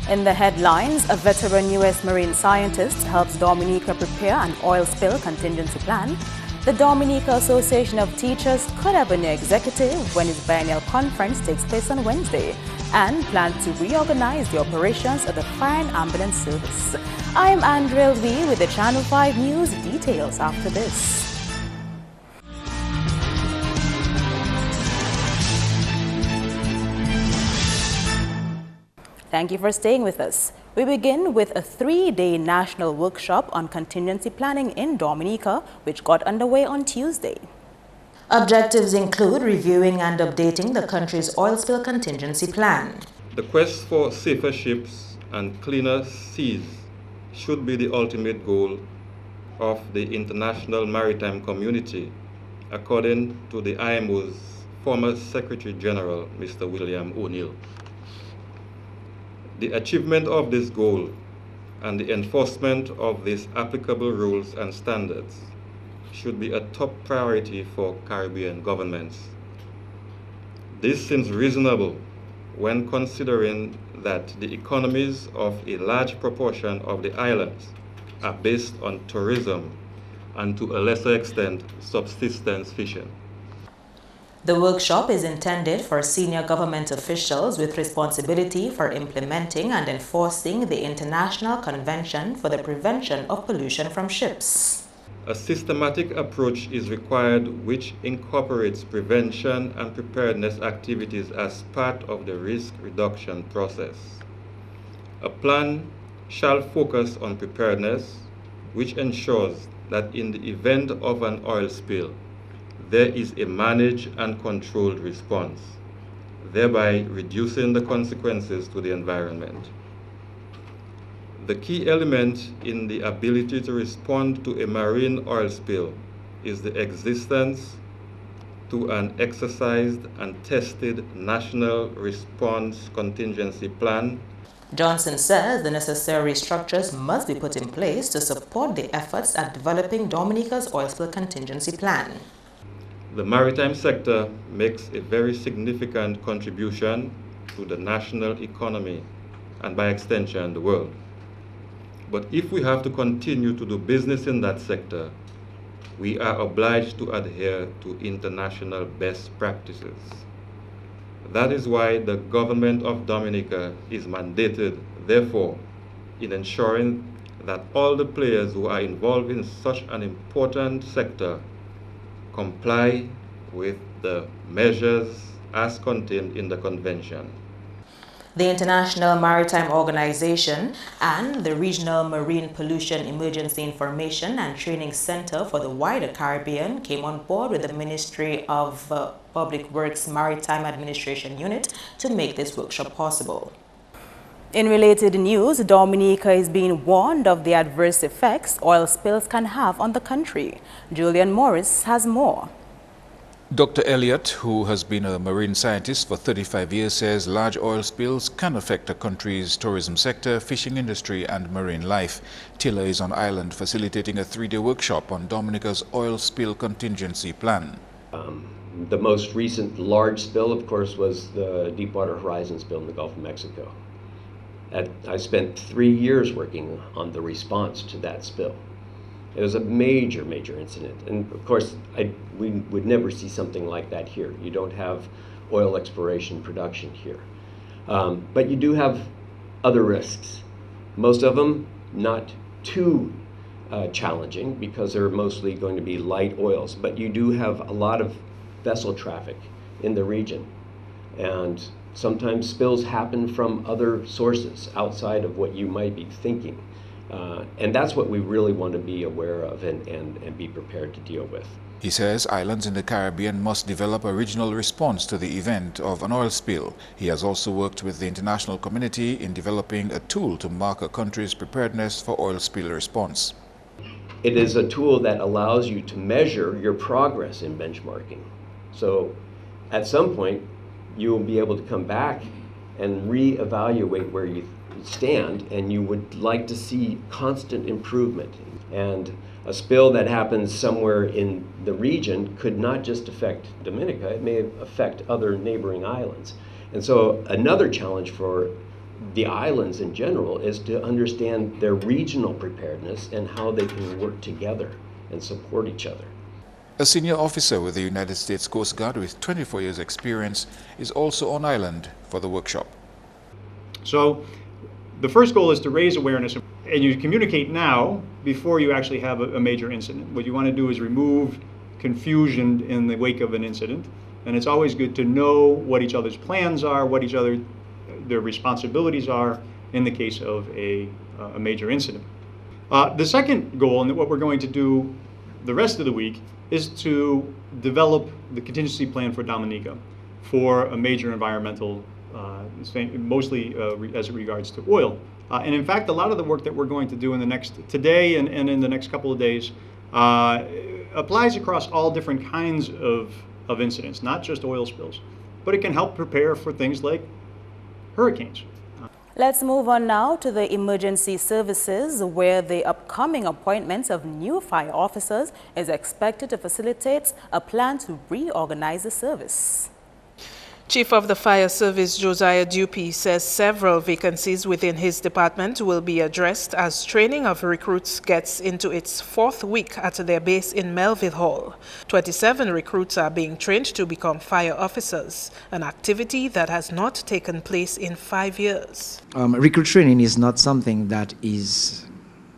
In the headlines, a veteran U.S. marine scientist helps Dominica prepare an oil spill contingency plan. The Dominica Association of Teachers could have a new executive when its biennial conference takes place on Wednesday, and plans to reorganize the operations of the Fire and Ambulance Service. I'm Andrea Lee with the Channel 5 News. Details after this. Thank you for staying with us. We begin with a 3-day national workshop on contingency planning in Dominica, which got underway on Tuesday. Objectives include reviewing and updating the country's oil spill contingency plan. The quest for safer ships and cleaner seas should be the ultimate goal of the international maritime community, according to the IMO's former Secretary General, Mr. William O'Neill. The achievement of this goal and the enforcement of these applicable rules and standards should be a top priority for Caribbean governments. This seems reasonable when considering that the economies of a large proportion of the islands are based on tourism and, to a lesser extent, subsistence fishing. The workshop is intended for senior government officials with responsibility for implementing and enforcing the International Convention for the Prevention of Pollution from Ships. A systematic approach is required which incorporates prevention and preparedness activities as part of the risk reduction process. A plan shall focus on preparedness, which ensures that in the event of an oil spill, there is a managed and controlled response, thereby reducing the consequences to the environment. The key element in the ability to respond to a marine oil spill is the existence to an exercised and tested national response contingency plan. Johnson says the necessary structures must be put in place to support the efforts at developing Dominica's oil spill contingency plan. The maritime sector makes a very significant contribution to the national economy and, by extension, the world. But if we have to continue to do business in that sector, we are obliged to adhere to international best practices. That is why the government of Dominica is mandated, therefore, in ensuring that all the players who are involved in such an important sector comply with the measures as contained in the convention. The International Maritime Organization and the Regional Marine Pollution Emergency Information and Training Center for the wider Caribbean came on board with the Ministry of Public Works Maritime Administration Unit to make this workshop possible. In related news, Dominica is being warned of the adverse effects oil spills can have on the country. Julian Morris has more. Dr. Elliott, who has been a marine scientist for 35 years, says large oil spills can affect a country's tourism sector, fishing industry and marine life. Tiller is on island facilitating a 3-day workshop on Dominica's oil spill contingency plan. The most recent large spill, of course, was the Deepwater Horizon spill in the Gulf of Mexico. I spent 3 years working on the response to that spill. It was a major, major incident. And of course, we would never see something like that here. You don't have oil exploration production here. But you do have other risks. Most of them not too challenging because they're mostly going to be light oils. But you do have a lot of vessel traffic in the region. And sometimes spills happen from other sources outside of what you might be thinking. And that's what we really want to be aware of and be prepared to deal with. He says islands in the Caribbean must develop a regional response to the event of an oil spill. He has also worked with the international community in developing a tool to mark a country's preparedness for oil spill response. It is a tool that allows you to measure your progress in benchmarking. So at some point, you will be able to come back and reevaluate where you stand, and you would like to see constant improvement. And a spill that happens somewhere in the region could not just affect Dominica, it may affect other neighboring islands. And so another challenge for the islands in general is to understand their regional preparedness and how they can work together and support each other. A senior officer with the United States Coast Guard with 24 years experience is also on island for the workshop. So the first goal is to raise awareness, and you communicate now before you actually have a major incident. What you want to do is remove confusion in the wake of an incident, and it's always good to know what each other's plans are, what their responsibilities are in the case of a major incident. The second goal, and what we're going to do the rest of the week, is to develop the contingency plan for Dominica for a major environmental mostly as it regards to oil. And in fact, a lot of the work that we're going to do today and in the next couple of days applies across all different kinds of incidents, not just oil spills, but it can help prepare for things like hurricanes. Let's move on now to the emergency services, where the upcoming appointments of new fire officers is expected to facilitate a plan to reorganize the service. Chief of the Fire Service Josiah Dupy says several vacancies within his department will be addressed as training of recruits gets into its fourth week at their base in Melville Hall. 27 recruits are being trained to become fire officers, an activity that has not taken place in 5 years. Recruit training is not something that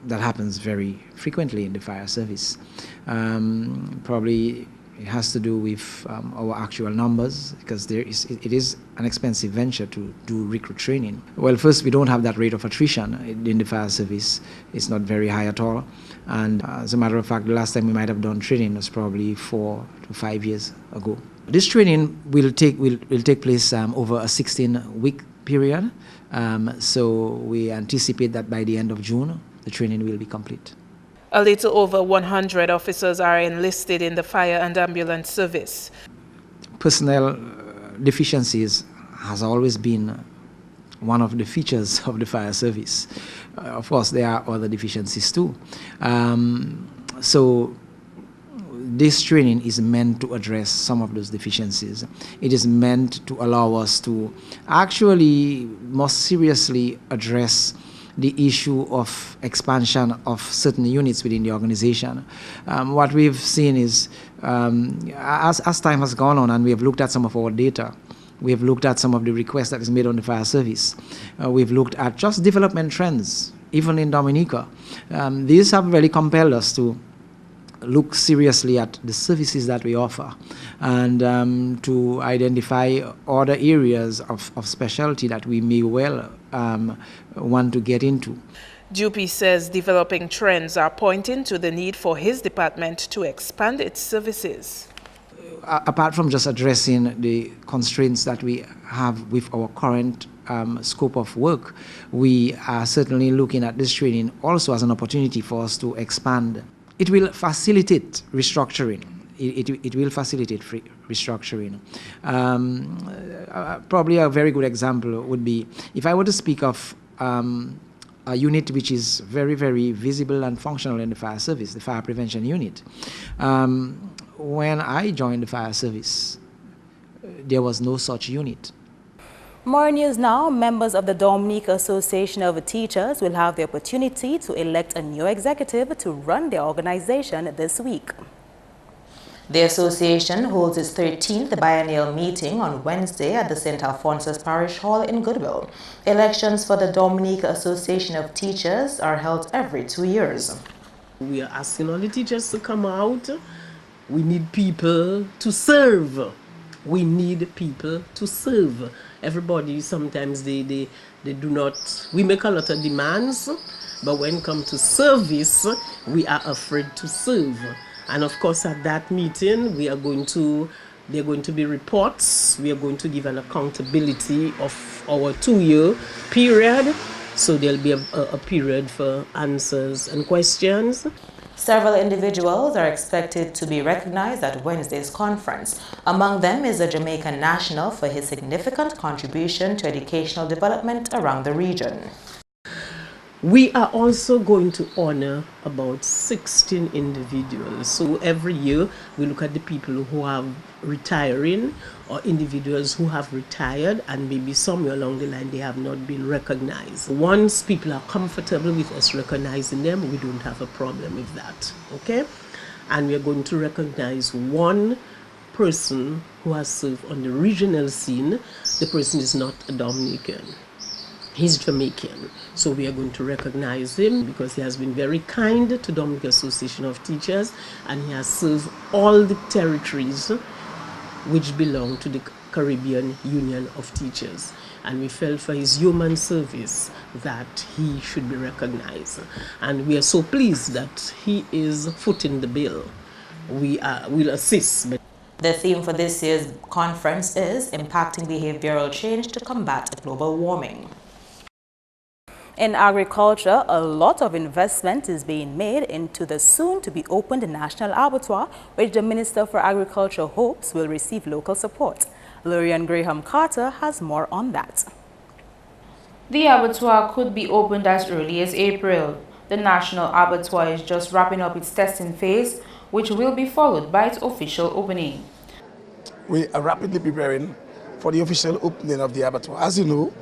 happens very frequently in the fire service. Probably it has to do with our actual numbers, because it is an expensive venture to do recruit training. Well, first, we don't have that rate of attrition in the fire service. It's not very high at all. And as a matter of fact, the last time we might have done training was probably 4 to 5 years ago. This training will take place over a 16-week period. So we anticipate that by the end of June, the training will be complete. A little over 100 officers are enlisted in the fire and ambulance service. Personnel deficiencies has always been one of the features of the fire service. Of course, there are other deficiencies too. So this training is meant to address some of those deficiencies. It is meant to allow us to actually more seriously address the issue of expansion of certain units within the organization. What we've seen is, as time has gone on and we have looked at some of our data, we have looked at some of the requests that is made on the fire service, we've looked at just development trends, even in Dominica. These have really compelled us to look seriously at the services that we offer and to identify other areas of specialty that we may well want to get into. Dupy says developing trends are pointing to the need for his department to expand its services. Apart from just addressing the constraints that we have with our current scope of work, we are certainly looking at this training also as an opportunity for us to expand. It will facilitate restructuring. It will facilitate restructuring. Probably a very good example would be, if I were to speak of a unit which is very, very visible and functional in the fire service, the fire prevention unit. When I joined the fire service, there was no such unit. More news now. Members of the Dominica Association of Teachers will have the opportunity to elect a new executive to run their organization this week. The association holds its 13th biennial meeting on Wednesday at the St. Alphonsus Parish Hall in Goodwill. Elections for the Dominica Association of Teachers are held every 2 years. We are asking all the teachers to come out. We need people to serve. We need people to serve. Everybody, sometimes they do not, we make a lot of demands, but when it comes to service, we are afraid to serve. And of course, at that meeting, there are going to be reports. We are going to give an accountability of our 2-year period. So there'll be a period for answers and questions. Several individuals are expected to be recognized at Wednesday's conference. Among them is a Jamaican national for his significant contribution to educational development around the region. We are also going to honor about 16 individuals. So every year we look at the people who are retiring or individuals who have retired and maybe somewhere along the line they have not been recognized. Once people are comfortable with us recognizing them, we don't have a problem with that, okay? And we are going to recognize one person who has served on the regional scene. The person is not a Dominican. He's Jamaican, so we are going to recognize him because he has been very kind to Dominican Association of Teachers, and he has served all the territories which belong to the Caribbean Union of Teachers. And we felt for his human service that he should be recognized. And we are so pleased that he is footing the bill. We will assist. The theme for this year's conference is Impacting Behavioral Change to Combat Global Warming. In agriculture, a lot of investment is being made into the soon-to-be-opened National Abattoir, which the Minister for Agriculture hopes will receive local support. Lurian Graham Carter has more on that. The abattoir could be opened as early as April. The National Abattoir is just wrapping up its testing phase, which will be followed by its official opening. We are rapidly preparing for the official opening of the abattoir. As you know,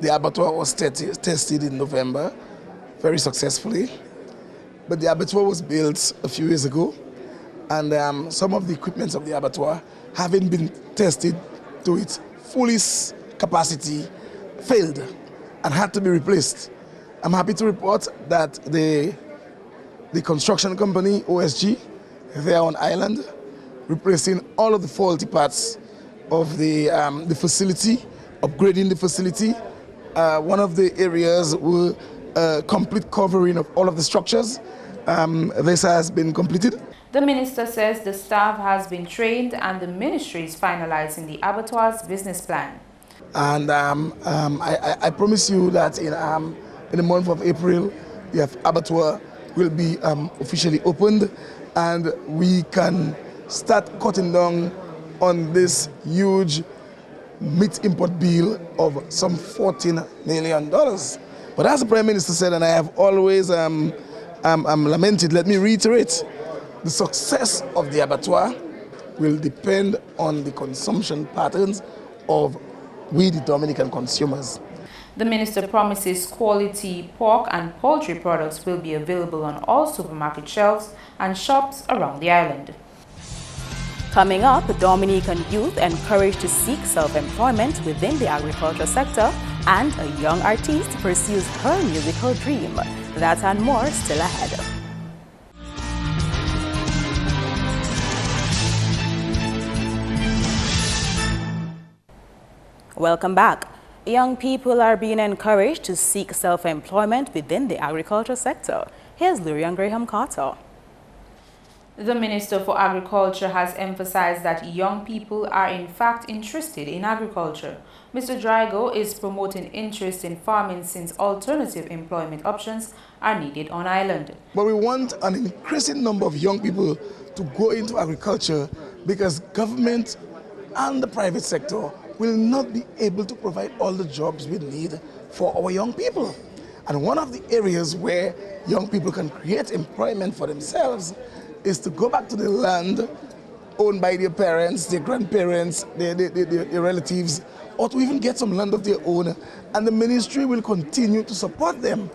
the abattoir was tested in November very successfully, but the abattoir was built a few years ago, and some of the equipment of the abattoir, having been tested to its fullest capacity, failed and had to be replaced. I'm happy to report that the construction company, OSG, there on island, replacing all of the faulty parts of the facility, upgrading the facility. One of the areas were complete covering of all of the structures. This has been completed. The minister says the staff has been trained and the ministry is finalizing the abattoir's business plan. And I promise you that in the month of April, the abattoir will be officially opened, and we can start cutting down on this huge meat import bill of some $14 million. But as the Prime Minister said, and I have always lamented, let me reiterate, the success of the abattoir will depend on the consumption patterns of we, the Dominican consumers. The minister promises quality pork and poultry products will be available on all supermarket shelves and shops around the island. Coming up, Dominican youth encouraged to seek self-employment within the agriculture sector, and a young artist pursues her musical dream. That and more still ahead. Welcome back. Young people are being encouraged to seek self-employment within the agriculture sector. Here's Lurian Graham Carter. The Minister for Agriculture has emphasized that young people are in fact interested in agriculture. Mr. Drago is promoting interest in farming since alternative employment options are needed on island. But we want an increasing number of young people to go into agriculture because government and the private sector will not be able to provide all the jobs we need for our young people. And one of the areas where young people can create employment for themselves is to go back to the land owned by their parents, their grandparents, their relatives, or to even get some land of their own, and the ministry will continue to support them.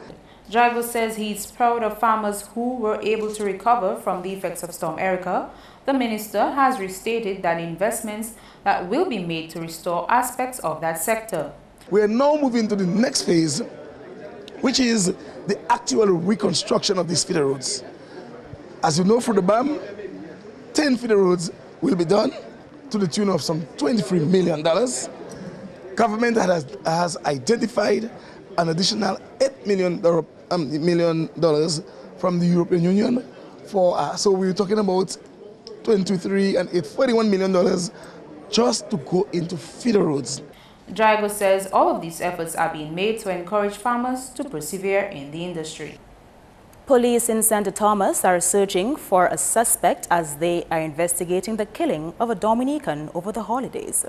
Drago says he's proud of farmers who were able to recover from the effects of Storm Erica. The minister has restated that investments that will be made to restore aspects of that sector. We are now moving to the next phase, which is the actual reconstruction of these feeder roads. As you know, for the BAM, 10 feeder roads will be done to the tune of some $23 million. Government has identified an additional $8 million from the European Union for, so we're talking about 23 and $41 million just to go into feeder roads. Drago says all of these efforts are being made to encourage farmers to persevere in the industry. Police in St. Thomas are searching for a suspect as they are investigating the killing of a Dominican over the holidays.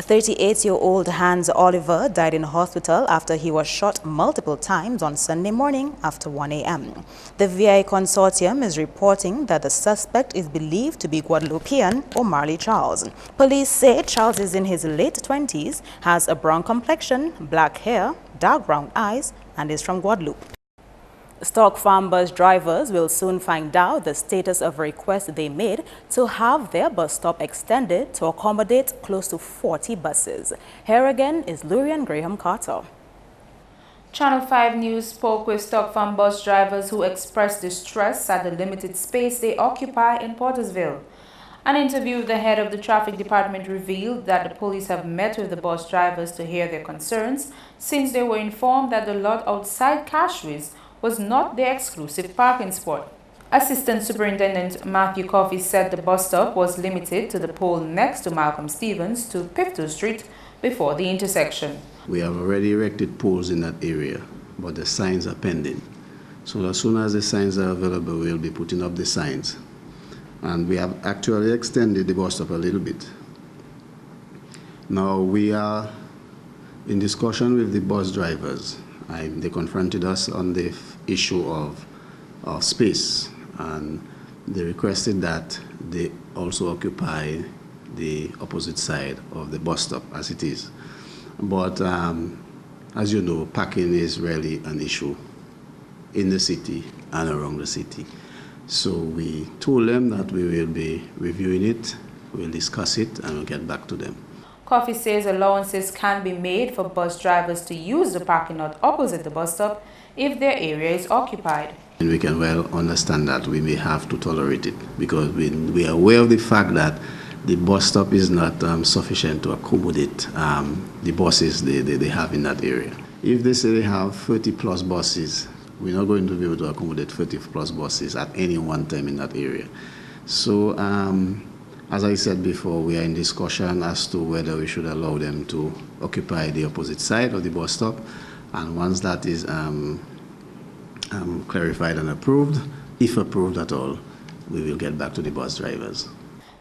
38-year-old Hans Oliver died in hospital after he was shot multiple times on Sunday morning after 1 a.m. The VI Consortium is reporting that the suspect is believed to be Guadeloupean O'Marley Charles. Police say Charles is in his late 20s, has a brown complexion, black hair, dark brown eyes, and is from Guadeloupe. Stock farm bus drivers will soon find out the status of a request they made to have their bus stop extended to accommodate close to 40 buses. Here again is Lurian Graham Carter. Channel 5 News spoke with stock farm bus drivers who expressed distress at the limited space they occupy in Portersville. An interview with the head of the traffic department revealed that the police have met with the bus drivers to hear their concerns since they were informed that the lot outside Cashways was not their exclusive parking spot. Assistant Superintendent Matthew Coffey said the bus stop was limited to the pole next to Malcolm Stevens to Pictou Street before the intersection. We have already erected poles in that area, but the signs are pending. So as soon as the signs are available, we'll be putting up the signs. And we have actually extended the bus stop a little bit. Now we are in discussion with the bus drivers. They confronted us on the issue of space, and they requested that they also occupy the opposite side of the bus stop as it is. But as you know, parking is really an issue in the city and around the city. So we told them that we will be reviewing it, we'll discuss it, and we'll get back to them. Coffey says allowances can be made for bus drivers to use the parking lot opposite the bus stop if their area is occupied. And we can well understand that we may have to tolerate it because we are aware of the fact that the bus stop is not sufficient to accommodate the buses they have in that area. If they say they have 30 plus buses, we're not going to be able to accommodate 30 plus buses at any one time in that area. So as I said before, we are in discussion as to whether we should allow them to occupy the opposite side of the bus stop. And once that is clarified and approved, if approved at all, we will get back to the bus drivers.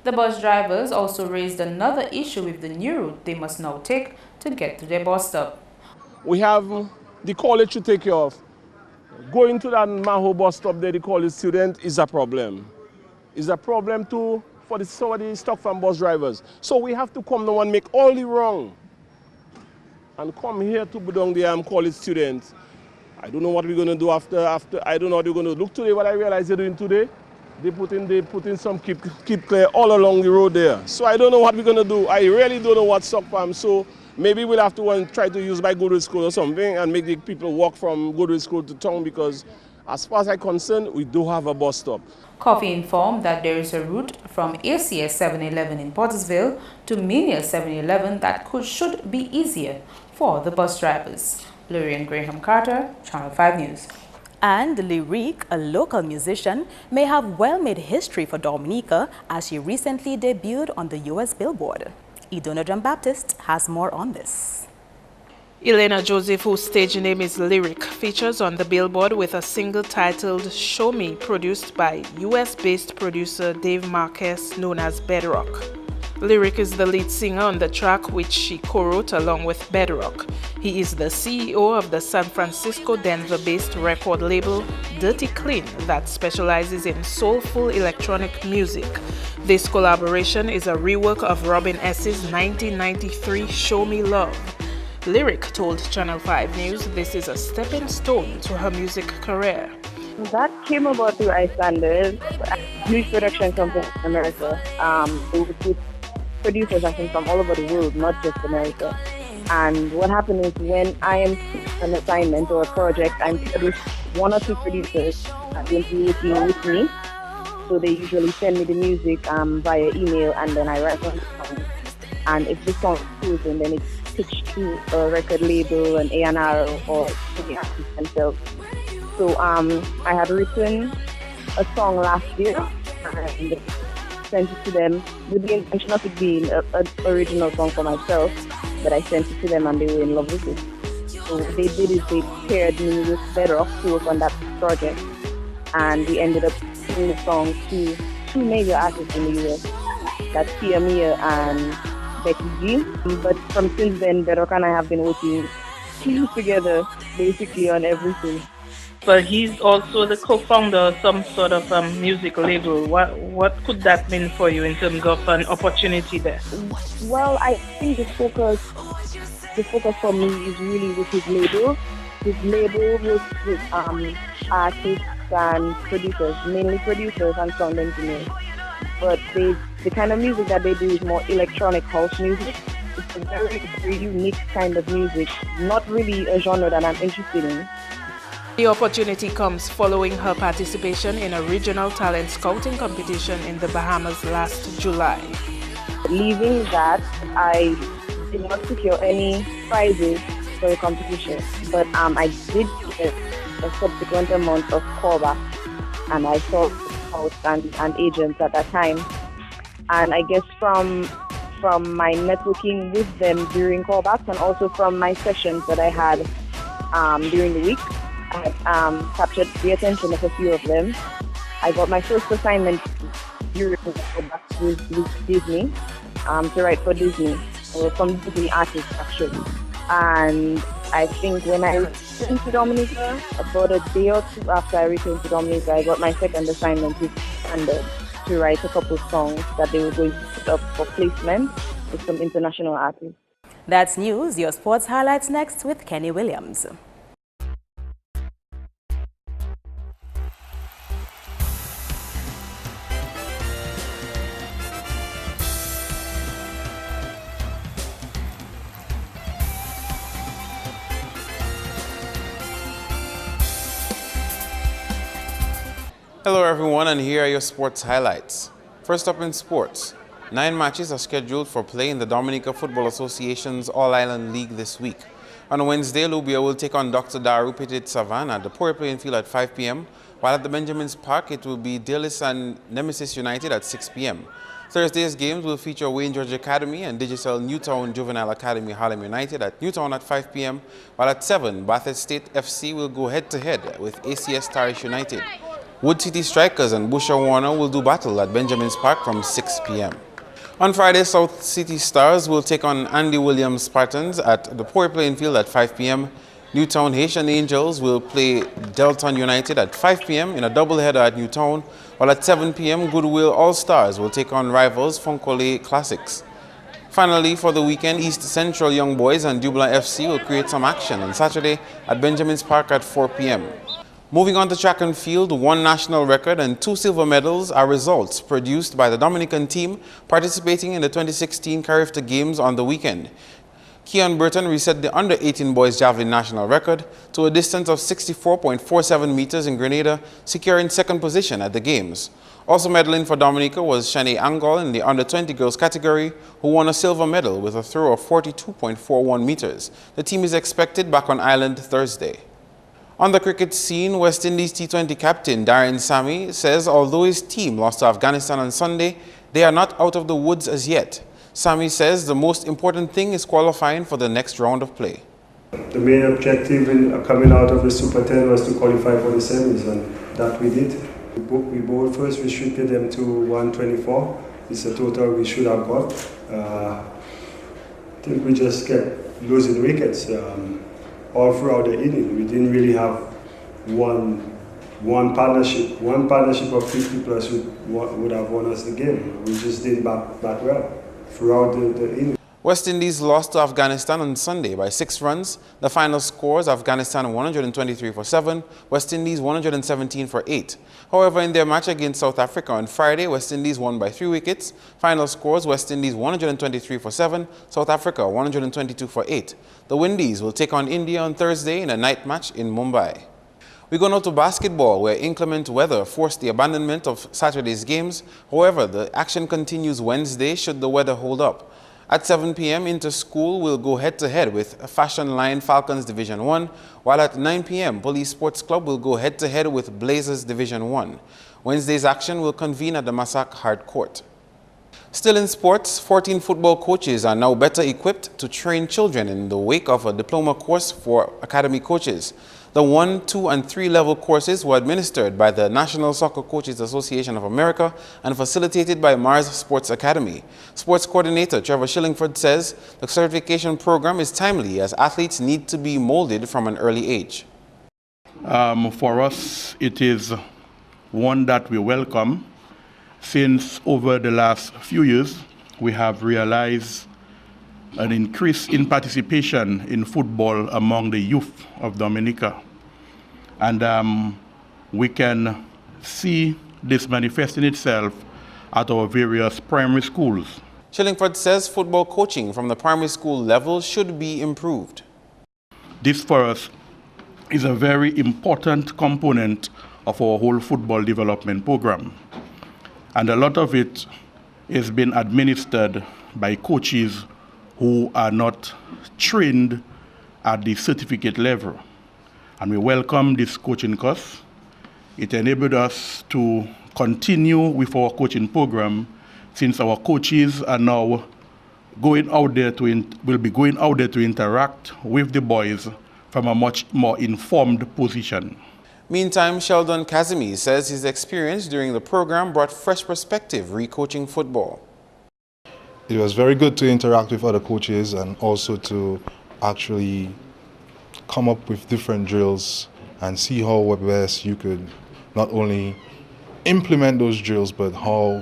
The bus drivers also raised another issue with the new route they must now take to get to their bus stop. We have the college to take care of. Going to that Maho bus stop there, the college student, is a problem. It's a problem too for the stock farm bus drivers. So we have to come now and make all the wrong and come here to Budong the college students. I don't know what we're going to do after. I don't know what we're going to look today. What I realize they're doing today, they put in some keep clear all along the road there. So I don't know what we're going to do. I really don't know what stock farm. So maybe we'll have to try to use by Goodwood School or something and make the people walk from Goodwood School to town because as far as I'm concerned, we do have a bus stop. Coffey informed that there is a route from ACS 711 in Portersville to Menial 711 that should be easier for the bus drivers. Lurian Graham Carter, Channel 5 News. And Lyrique, a local musician, may have well made history for Dominica as she recently debuted on the U.S. Billboard. Idona John Baptist has more on this. Elena Joseph, whose stage name is Lyrique, features on the Billboard with a single titled Show Me, produced by US-based producer Dave Marquez, known as Bedrock. Lyrique is the lead singer on the track, which she co-wrote along with Bedrock. He is the CEO of the San Francisco-Denver-based record label Dirty Clean that specializes in soulful electronic music. This collaboration is a rework of Robin S.'s 1993 Show Me Love. Lyrique told Channel 5 News this is a stepping stone to her music career. That came about through Icelanders, huge production company in America. With producers, I think, from all over the world, not just America. And what happened is when I am an assignment or a project, I'm paired with one or two producers that will be working with me. So they usually send me the music via email, and then I write on the song. And if the song is chosen, then it's pitched to a record label, an A&R, or to the artists themselves. So I had written a song last year and sent it to them with the intention of it being an original song for myself, but I sent it to them and they were in love with it. So what they did is they paired me with Bedrock to work on that project, and we ended up singing the song to two major artists in the US, that's Tia Mia and Becky G. But from since then, Bedok and I have been working together basically on everything. But he's also the co-founder of some sort of music label. What could that mean for you in terms of an opportunity there? Well, I think the focus for me is really with his label. His label works with artists and producers, mainly producers and sound engineers. But the kind of music that they do is more electronic house music. It's a very, very unique kind of music, not really a genre that I'm interested in. The opportunity comes following her participation in a regional talent scouting competition in the Bahamas last July. Leaving that, I did not secure any prizes for the competition, but I did get a subsequent amount of callback, and I saw house and agents at that time. And I guess from my networking with them during callbacks and also from my sessions that I had during the week, I had captured the attention of a few of them. I got my first assignment during the callbacks with Disney to write for Disney, or from Disney artists actually. And I think when I returned to Dominica, about a day or two after I returned to Dominica, I got my second assignment with Standard to write a couple of songs that they were going to put up for placement with some international artists. That's news. Your sports highlights next with Kenny Williams. Hello everyone, and here are your sports highlights. First up in sports, 9 matches are scheduled for play in the Dominica Football Association's All-Island League this week. On Wednesday, Lubia will take on Dr. Daru Petit Savannah at the Port Playing Field at 5 p.m., while at the Benjamin's Park it will be Dillis and Nemesis United at 6 p.m. Thursday's games will feature Wayne George Academy and Digital Newtown Juvenile Academy Harlem United at Newtown at 5 p.m., while at 7, Bathurst State FC will go head-to-head with ACS Tarish United. Wood City Strikers and Busher Warner will do battle at Benjamin's Park from 6 p.m. On Friday, South City Stars will take on Andy Williams Spartans at the Port Playing Field at 5 p.m. Newtown Haitian Angels will play Delton United at 5 p.m. in a doubleheader at Newtown, while at 7 p.m. Goodwill All-Stars will take on rivals Fonkole Classics. Finally, for the weekend, East Central Young Boys and Dublin FC will create some action on Saturday at Benjamin's Park at 4 p.m. Moving on to track and field, 1 national record and 2 silver medals are results produced by the Dominican team participating in the 2016 Carifta Games on the weekend. Keon Burton reset the under-18 boys javelin national record to a distance of 64.47 meters in Grenada, securing 2nd position at the Games. Also medaling for Dominica was Shanae Angol in the under-20 girls category, who won a silver medal with a throw of 42.41 meters. The team is expected back on island Thursday. On the cricket scene, West Indies T20 captain Darren Sammy says although his team lost to Afghanistan on Sunday, they are not out of the woods as yet. Sammy says the most important thing is qualifying for the next round of play. The main objective in coming out of the Super 10 was to qualify for the semis, and that we did. We bowled first, restricted them to 124. It's a total we should have got. I think we just kept losing wickets. All throughout the inning, we didn't really have one partnership. One partnership of 50 plus would have won us the game. We just didn't bat well throughout the inning. West Indies lost to Afghanistan on Sunday by 6 runs. The final scores: Afghanistan 123 for 7, West Indies 117 for 8. However, in their match against South Africa on Friday, West Indies won by 3 wickets. Final scores: West Indies 123 for 7, South Africa 122 for 8. The Windies will take on India on Thursday in a night match in Mumbai. We go now to basketball, where inclement weather forced the abandonment of Saturday's games. However, the action continues Wednesday should the weather hold up. At 7 p.m., Inter-School will go head-to-head with Fashion Line Falcons Division 1, while at 9 p.m., Police Sports Club will go head-to-head with Blazers Division 1. Wednesday's action will convene at the Massac Hard Court. Still in sports, 14 football coaches are now better equipped to train children in the wake of a diploma course for academy coaches. The 1, 2, and 3 level courses were administered by the National Soccer Coaches Association of America and facilitated by Mars Sports Academy. Sports coordinator Trevor Shillingford says the certification program is timely as athletes need to be molded from an early age. For us, it is one that we welcome, since over the last few years we have realized an increase in participation in football among the youth of Dominica. And we can see this manifesting itself at our various primary schools. Shillingford says football coaching from the primary school level should be improved. This for us is a very important component of our whole football development program. And a lot of it is being administered by coaches who are not trained at the certificate level. And we welcome this coaching course. It enabled us to continue with our coaching program, since our coaches are now going out there will be going out there to interact with the boys from a much more informed position. Meantime, Sheldon Kazimi says his experience during the program brought fresh perspective re-coaching football. It was very good to interact with other coaches and also to actually come up with different drills and see how best you could not only implement those drills, but how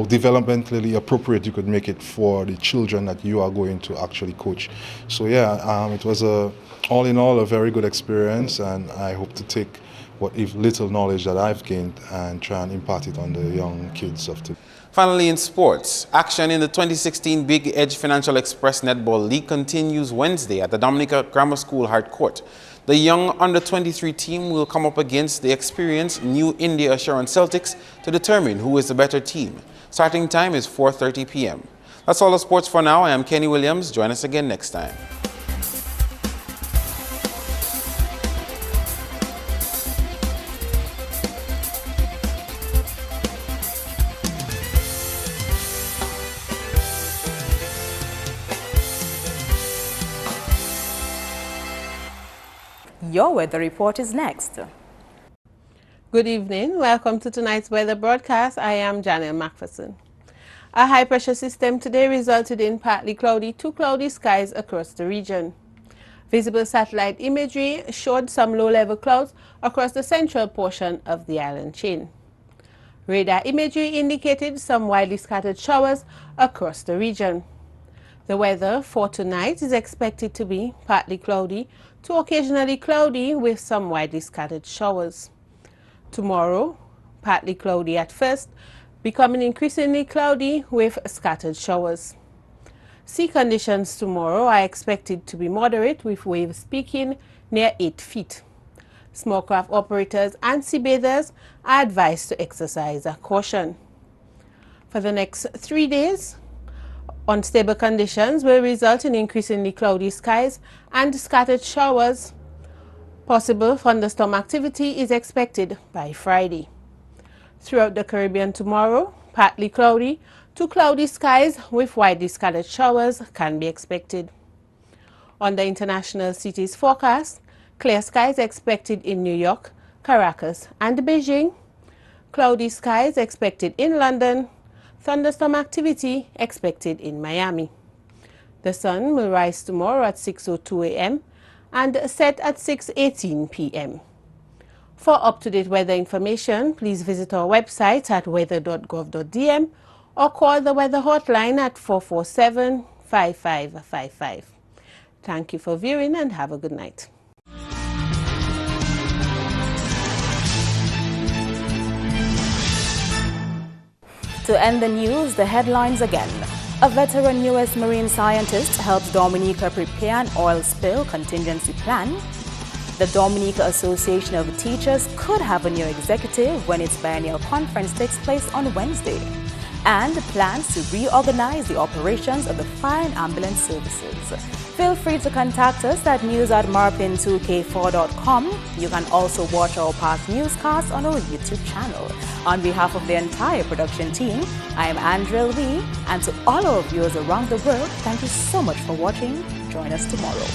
developmentally appropriate you could make it for the children that you are going to actually coach. So yeah, it was all in all a very good experience, and I hope to take what if little knowledge that I've gained and try and impart it on the young kids of today. Finally, in sports, action in the 2016 Big Edge Financial Express Netball League continues Wednesday at the Dominica Grammar School Hard Court. The young under-23 team will come up against the experienced New India Assurance Celtics to determine who is the better team. Starting time is 4:30 p.m. That's all the sports for now. I am Kenny Williams. Join us again next time. Your weather report is next. Good evening. Welcome to tonight's weather broadcast. I am Janelle Macpherson. A high-pressure system today resulted in partly cloudy to cloudy skies across the region. Visible satellite imagery showed some low-level clouds across the central portion of the island chain. Radar imagery indicated some widely scattered showers across the region. The weather for tonight is expected to be partly cloudy to occasionally cloudy with some widely scattered showers. Tomorrow, partly cloudy at first, becoming increasingly cloudy with scattered showers. Sea conditions tomorrow are expected to be moderate with waves peaking near 8 feet. Small craft operators and sea bathers are advised to exercise caution. For the next 3 days, unstable conditions will result in increasingly cloudy skies and scattered showers. Possible thunderstorm activity is expected by Friday. Throughout the Caribbean tomorrow, partly cloudy to cloudy skies with widely scattered showers can be expected. On the international cities forecast, clear skies expected in New York, Caracas, and Beijing. Cloudy skies expected in London. Thunderstorm activity expected in Miami. The sun will rise tomorrow at 6:02 a.m. and set at 6:18 p.m. For up-to-date weather information, please visit our website at weather.gov.dm or call the weather hotline at 447-5555. Thank you for viewing and have a good night. To end the news, the headlines again. A veteran U.S. Marine scientist helps Dominica prepare an oil spill contingency plan. The Dominica Association of Teachers could have a new executive when its biennial conference takes place on Wednesday. And plans to reorganize the operations of the fire and ambulance services. Feel free to contact us at news@MarpinNewsMarch29th2k16. You can also watch our past newscasts on our YouTube channel. On behalf of the entire production team, I am Andrea Lee, and to all our viewers around the world, thank you so much for watching. Join us tomorrow.